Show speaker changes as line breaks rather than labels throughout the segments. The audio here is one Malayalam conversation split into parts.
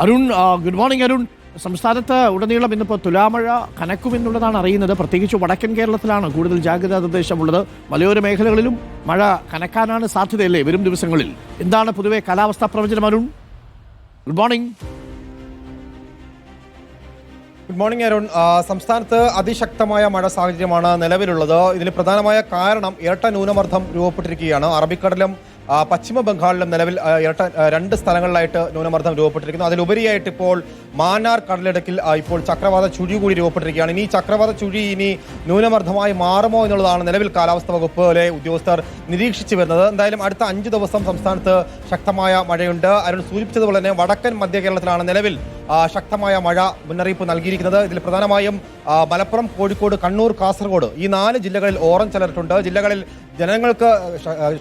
Arun, good morning Arun. സംസ്ഥാനത്ത് ഉടനീളം ഇന്നിപ്പോൾ തുലാമഴ കനക്കുമെന്നുള്ളതാണ് അറിയുന്നത്. പ്രത്യേകിച്ച് വടക്കൻ കേരളത്തിലാണ് കൂടുതൽ ജാഗ്രതാ നിർദ്ദേശമുള്ളത്. മലയോര മേഖലകളിലും മഴ കനക്കാനാണ് സാധ്യതയല്ലേ വരും ദിവസങ്ങളിൽ? എന്താണ് പൊതുവെ കാലാവസ്ഥാ പ്രവചനം Arun? Good morning.
Good morning Arun. സംസ്ഥാനത്ത് അതിശക്തമായ മഴ സാഹചര്യമാണ് നിലവിലുള്ളത്. ഇതിന് പ്രധാനമായ കാരണം ഇരട്ട ന്യൂനമർദ്ദം രൂപപ്പെട്ടിരിക്കുകയാണ്. അറബിക്കടലിലും പശ്ചിമ ബംഗാളിലും നിലവിൽ രണ്ട് സ്ഥലങ്ങളിലായിട്ട് ന്യൂനമർദ്ദം രൂപപ്പെട്ടിരിക്കുന്നു. അതിലുപരിയായിട്ട് ഇപ്പോൾ മാന്നാർ കടലിടുക്കിൽ ഇപ്പോൾ ചക്രവാത ചുഴി കൂടി രൂപപ്പെട്ടിരിക്കുകയാണ്. ഇനി ചക്രവാത ചുഴി ഇനി ന്യൂനമർദ്ദമായി മാറുമോ എന്നുള്ളതാണ് നിലവിൽ കാലാവസ്ഥാ വകുപ്പിലെ ഉദ്യോഗസ്ഥർ നിരീക്ഷിച്ചു വരുന്നത്. എന്തായാലും അടുത്ത 5 ദിവസം സംസ്ഥാനത്ത് ശക്തമായ മഴയുണ്ട്. അരുൺ സൂചിപ്പിച്ചതുപോലെ തന്നെ വടക്കൻ മധ്യ കേരളത്തിലാണ് നിലവിൽ ശക്തമായ മഴ മുന്നറിയിപ്പ് നൽകിയിരിക്കുന്നത്. ഇതിൽ പ്രധാനമായും മലപ്പുറം, കോഴിക്കോട്, കണ്ണൂർ, കാസർഗോഡ് ഈ 4 ജില്ലകളിൽ ഓറഞ്ച് അലർട്ടുണ്ട്. ജില്ലകളിൽ ജനങ്ങൾക്ക്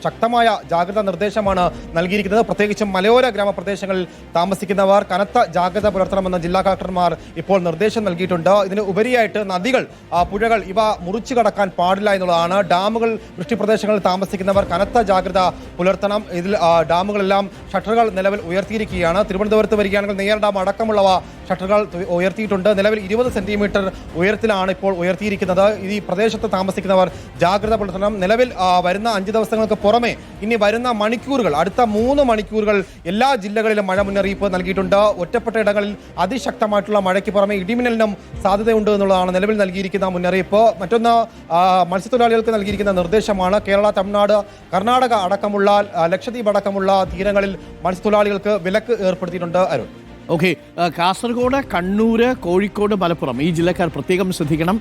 ശക്തമായ ജാഗ്രതാ നിർദ്ദേശമാണ് നൽകിയിരിക്കുന്നത്. പ്രത്യേകിച്ചും മലയോര ഗ്രാമപ്രദേശങ്ങളിൽ താമസിക്കുന്നവർ കനത്ത ജാഗ്രത പുലർത്തണമെന്ന് ജില്ലാ കളക്ടർമാർ ഇപ്പോൾ നിർദ്ദേശം നൽകിയിട്ടുണ്ട്. ഇതിന് ഉപരിയായിട്ട് നദികൾ, പുഴകൾ ഇവ മുറിച്ചു കടക്കാൻ പാടില്ല എന്നുള്ളതാണ്. ഡാമുകൾ, വൃഷ്ടിപ്രദേശങ്ങളിൽ താമസിക്കുന്നവർ കനത്ത ജാഗ്രത പുലർത്തണം. ഇതിൽ ഡാമുകളെല്ലാം ഷട്ടറുകൾ നിലവിൽ ഉയർത്തിയിരിക്കുകയാണ്. തിരുവനന്തപുരത്ത് വരികയാണെങ്കിൽ നെയ്യാർ ഡാം അടക്കമുള്ളവ ഷട്ടറുകൾ ഉയർത്തിയിട്ടുണ്ട്. നിലവിൽ 20 സെന്റിമീറ്റർ ഉയരത്തിലാണ് ഇപ്പോൾ ഉയർത്തിയിരിക്കുന്നത്. ഈ പ്രദേശത്ത് താമസിക്കുന്നവർ ജാഗ്രത പുലർത്തണം. നിലവിൽ വരുന്ന 5 ദിവസങ്ങൾക്ക് പുറമെ ഇനി വരുന്ന മണിക്കൂറുകൾ, അടുത്ത 3 മണിക്കൂറുകൾ എല്ലാ ജില്ലകളിലും മഴ മുന്നറിയിപ്പ് നൽകിയിട്ടുണ്ട്. ഒറ്റപ്പെട്ട ഇടങ്ങളിൽ അതിശക്തമായിട്ടുള്ള മഴയ്ക്ക് പുറമെ ഇടിമിന്നലിനും സാധ്യതയുണ്ട് എന്നുള്ളതാണ് നിലവിൽ നൽകിയിരിക്കുന്ന മുന്നറിയിപ്പ്. മറ്റൊന്ന് മത്സ്യത്തൊഴിലാളികൾക്ക് നൽകിയിരിക്കുന്ന നിർദ്ദേശമാണ്. കേരള, തമിഴ്നാട്, കർണാടക അടക്കമുള്ള ലക്ഷദ്വീപ് അടക്കമുള്ള തീരങ്ങളിൽ മത്സ്യത്തൊഴിലാളികൾക്ക് വിലക്ക് ഏർപ്പെടുത്തിയിട്ടുണ്ട്. അരുൺ,
ഓക്കെ. കാസർഗോഡ്, കണ്ണൂര്, കോഴിക്കോട്, മലപ്പുറം ഈ ജില്ലക്കാർ പ്രത്യേകം ശ്രദ്ധിക്കണം.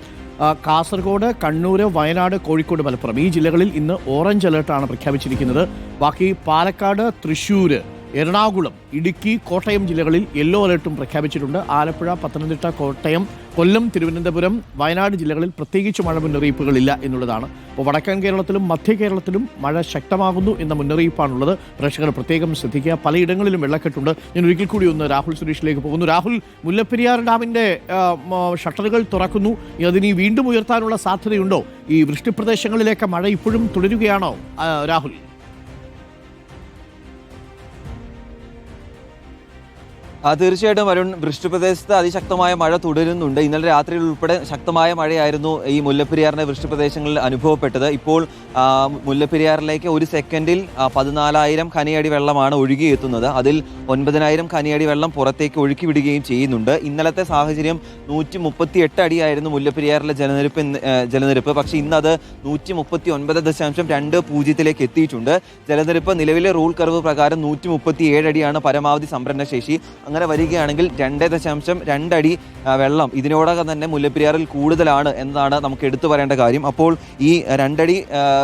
കാസർഗോഡ്, കണ്ണൂര്, വയനാട്, കോഴിക്കോട്, മലപ്പുറം ഈ ജില്ലകളിൽ ഇന്ന് ഓറഞ്ച് അലർട്ടാണ് പ്രഖ്യാപിച്ചിരിക്കുന്നത്. ബാക്കി പാലക്കാട്, തൃശ്ശൂര്, എറണാകുളം, ഇടുക്കി, കോട്ടയം ജില്ലകളിൽ യെല്ലോ അലർട്ടും പ്രഖ്യാപിച്ചിട്ടുണ്ട്. ആലപ്പുഴ, പത്തനംതിട്ട, കോട്ടയം, കൊല്ലം, തിരുവനന്തപുരം, വയനാട് ജില്ലകളിൽ പ്രത്യേകിച്ച് മഴ മുന്നറിയിപ്പുകളില്ല എന്നുള്ളതാണ്. അപ്പോൾ വടക്കൻ കേരളത്തിലും മധ്യ കേരളത്തിലും മഴ ശക്തമാകുന്നു എന്ന മുന്നറിയിപ്പാണുള്ളത്. പ്രേക്ഷകർ പ്രത്യേകം ശ്രദ്ധിക്കുക. പലയിടങ്ങളിലും വെള്ളക്കെട്ടുണ്ട്. ഞാൻ ഒരിക്കൽ കൂടി ഒന്ന് രാഹുൽ സുരേഷിലേക്ക് പോകുന്നു. രാഹുൽ, മുല്ലപ്പെരിയാർ ഡാമിൻ്റെ ഷട്ടറുകൾ തുറക്കുന്നു. അതിനി വീണ്ടും ഉയർത്താനുള്ള സാധ്യതയുണ്ടോ? ഈ വൃഷ്ടിപ്രദേശങ്ങളിലേക്ക് മഴ ഇപ്പോഴും തുടരുകയാണോ രാഹുൽ?
തീർച്ചയായിട്ടും അരുൺ, വൃഷ്ടിപ്രദേശത്ത് അതിശക്തമായ മഴ തുടരുന്നുണ്ട്. ഇന്നലെ രാത്രിയിൽ ഉൾപ്പെടെ ശക്തമായ മഴയായിരുന്നു ഈ മുല്ലപ്പെരിയാറിന്റെ വൃഷ്ടിപ്രദേശങ്ങളിൽ അനുഭവപ്പെട്ടത്. ഇപ്പോൾ മുല്ലപ്പെരിയാറിലേക്ക് ഒരു സെക്കൻഡിൽ 14,000 ഖനിയടി വെള്ളമാണ് ഒഴുകിയെത്തുന്നത്. അതിൽ 9,000 ഖനിയടി വെള്ളം പുറത്തേക്ക് ഒഴുക്കി വിടുകയും ചെയ്യുന്നുണ്ട്. ഇന്നലത്തെ സാഹചര്യം 138 അടിയായിരുന്നു മുല്ലപ്പെരിയാറിലെ ജലനിരപ്പ്. പക്ഷേ ഇന്നത് 139.20 എത്തിയിട്ടുണ്ട്. ജലനിരപ്പ് നിലവിലെ റൂൾ കർവ് പ്രകാരം 137 അടിയാണ് പരമാവധി സംഭരണശേഷി. അങ്ങനെ വരികയാണെങ്കിൽ 2.2 അടി വെള്ളം ഇതിനോടകം തന്നെ മുല്ലപ്പെരിയാറിൽ കൂടുതലാണ് എന്നതാണ് നമുക്ക് എടുത്തു പറയേണ്ട കാര്യം. അപ്പോൾ ഈ 2 അടി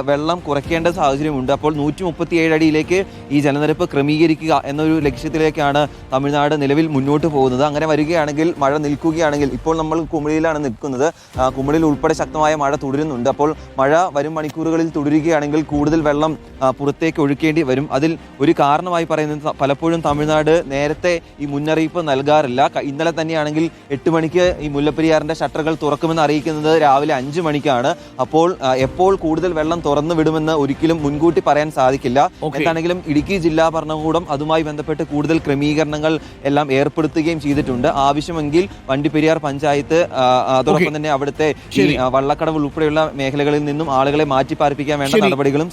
വെള്ളം കുറയ്ക്കേണ്ട സാഹചര്യമുണ്ട്. അപ്പോൾ 137 അടിയിലേക്ക് ഈ ജലനിരപ്പ് ക്രമീകരിക്കുക എന്നൊരു ലക്ഷ്യത്തിലേക്കാണ് തമിഴ്നാട് നിലവിൽ മുന്നോട്ട് പോകുന്നത്. അങ്ങനെ വരികയാണെങ്കിൽ, മഴ നിൽക്കുകയാണെങ്കിൽ, ഇപ്പോൾ നമ്മൾ കുമിളിയിലാണ് നിൽക്കുന്നത്. കുമിളിയിൽ ഉൾപ്പെടെ ശക്തമായ മഴ തുടരുന്നുണ്ട്. അപ്പോൾ മഴ വരും മണിക്കൂറുകളിൽ തുടരുകയാണെങ്കിൽ കൂടുതൽ വെള്ളം പുറത്തേക്ക് ഒഴുക്കേണ്ടി വരും. അതിൽ ഒരു കാരണമായി പറയുന്നത് പലപ്പോഴും തമിഴ്നാട് നേരത്തെ ഈ മുന്നറിയിപ്പ് നൽകാറില്ല. ഇന്നലെ തന്നെയാണെങ്കിൽ 8 മണിക്ക് ഈ മുല്ലപ്പെരിയാറിന്റെ ഷട്ടറുകൾ തുറക്കുമെന്ന് അറിയിക്കുന്നത് രാവിലെ 5 മണിക്കാണ്. അപ്പോൾ എപ്പോൾ കൂടുതൽ വെള്ളം തുറന്നു വിടുമെന്ന് ഒരിക്കലും മുൻകൂട്ടി പറയാൻ സാധിക്കില്ല. എന്താണെങ്കിലും ഇടുക്കി ജില്ലാ ഭരണകൂടം അതുമായി ബന്ധപ്പെട്ട് കൂടുതൽ ക്രമീകരണങ്ങൾ എല്ലാം ഏർപ്പെടുത്തുകയും ചെയ്തിട്ടുണ്ട്. ആവശ്യമെങ്കിൽ വണ്ടിപ്പെരിയാർ പഞ്ചായത്ത് അതോടൊപ്പം തന്നെ അവിടുത്തെ വള്ളക്കടവ് ഉൾപ്പെടെയുള്ള മേഖലകളിൽ നിന്നും ആളുകളെ മാറ്റിപ്പാർപ്പിക്കാൻ വേണ്ട നടപടികളും